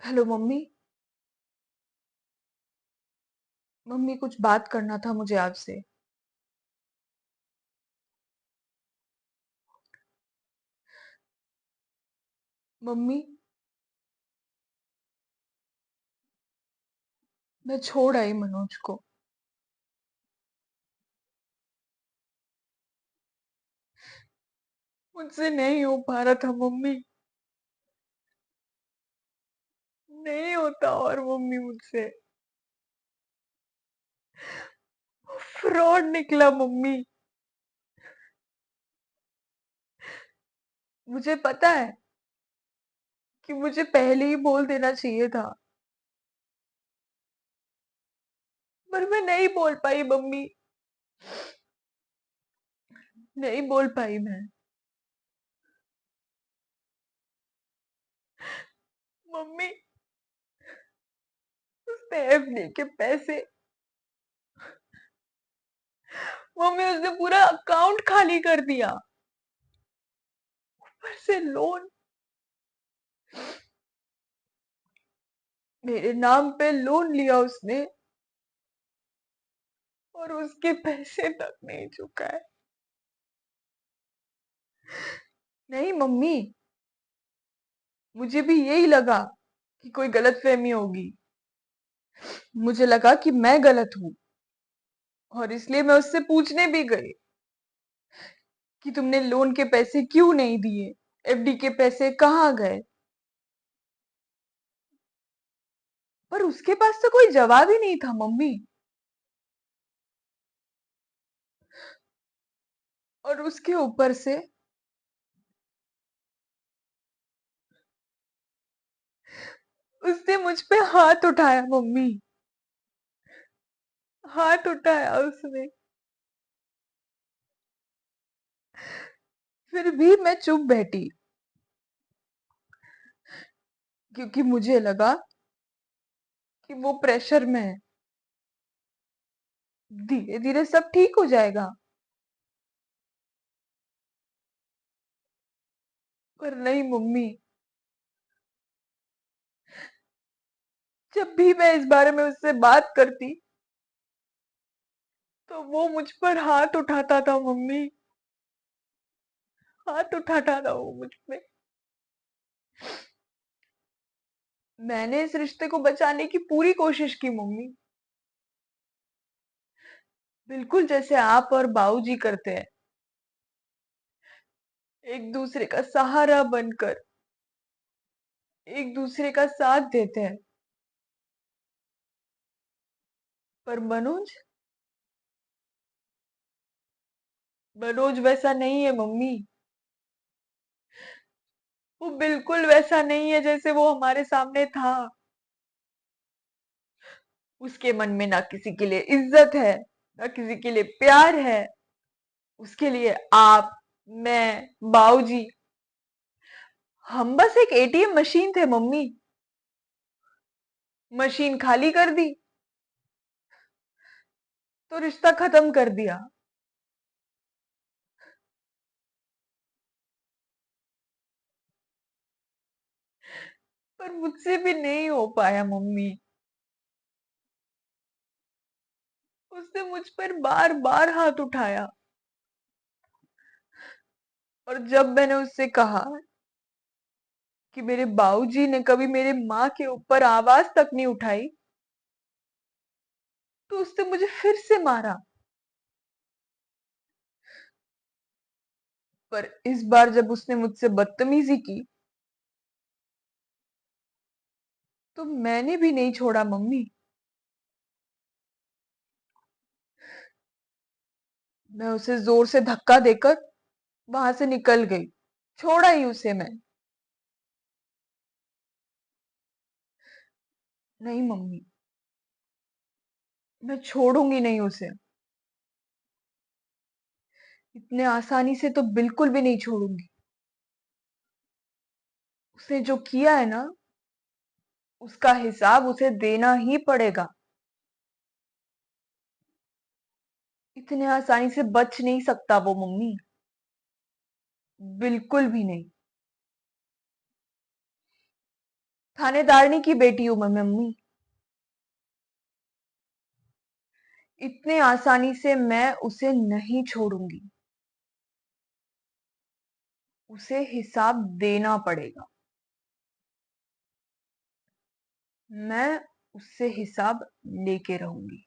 Hello mummy. Mummy कुछ बात करना था मुझे आपसे। मम्मी, मैं छोड़ आई मनोज को। मुझसे नहीं हो पा रहा था मम्मी। नहीं होता और मम्मी मुझसे। फ्रॉड निकला मम्मी। मुझे पता है कि मुझे पहले ही बोल देना चाहिए था, पर मैं नहीं बोल पाई मम्मी। नहीं बोल पाई मैं। मम्मी, उसने एफडी के पैसे, मम्मी उसने पूरा अकाउंट खाली कर दिया। ऊपर से लोन, मेरे नाम पे लोन लिया उसने, और उसके पैसे तक नहीं चुका है। नहीं मम्मी, मुझे भी यही लगा कि कोई गलतफहमी होगी। मुझे लगा कि मैं गलत हूँ, और इसलिए मैं उससे पूछने भी गई कि तुमने लोन के पैसे क्यों नहीं दिए, एफडी के पैसे कहाँ गए। पर उसके पास तो कोई जवाब ही नहीं था मम्मी। और उसके ऊपर से उसने मुझ पे हाथ उठाया मम्मी। हाथ उठाया उसने। फिर भी मैं चुप बैठी, क्योंकि मुझे लगा कि वो प्रेशर में है, धीरे धीरे सब ठीक हो जाएगा। पर नहीं मम्मी, जब भी मैं इस बारे में उससे बात करती तो वो मुझ पर हाथ उठाता था मम्मी। हाथ उठाता था वो मुझ पे। मैंने इस रिश्ते को बचाने की पूरी कोशिश की मम्मी, बिल्कुल जैसे आप और बाऊजी करते हैं, एक दूसरे का सहारा बनकर, एक दूसरे का साथ देते हैं। पर मनोज, मनोज वैसा नहीं है मम्मी। वो बिल्कुल वैसा नहीं है जैसे वो हमारे सामने था। उसके मन में ना किसी के लिए इज्जत है, ना किसी के लिए प्यार है। उसके लिए आप, मैं, बाऊजी, हम बस एक एटीएम मशीन थे मम्मी। मशीन खाली कर दी तो रिश्ता खत्म कर दिया। पर मुझसे भी नहीं हो पाया मम्मी। उसने मुझ पर बार बार हाथ उठाया, और जब मैंने उससे कहा कि मेरे बाबूजी ने कभी मेरे माँ के ऊपर आवाज तक नहीं उठाई, तो उसने मुझे फिर से मारा। पर इस बार जब उसने मुझसे बदतमीजी की तो मैंने भी नहीं छोड़ा मम्मी। मैं उसे जोर से धक्का देकर वहां से निकल गई। छोड़ा ही उसे मैं। नहीं मम्मी, मैं छोड़ूंगी नहीं उसे। इतने आसानी से तो बिल्कुल भी नहीं छोड़ूंगी। उसने जो किया है ना, उसका हिसाब उसे देना ही पड़ेगा। इतने आसानी से बच नहीं सकता वो मम्मी। बिल्कुल भी नहीं। थानेदारनी की बेटी हूं मैं मम्मी। इतने आसानी से मैं उसे नहीं छोड़ूंगी। उसे हिसाब देना पड़ेगा। मैं उससे हिसाब लेके रहूंगी।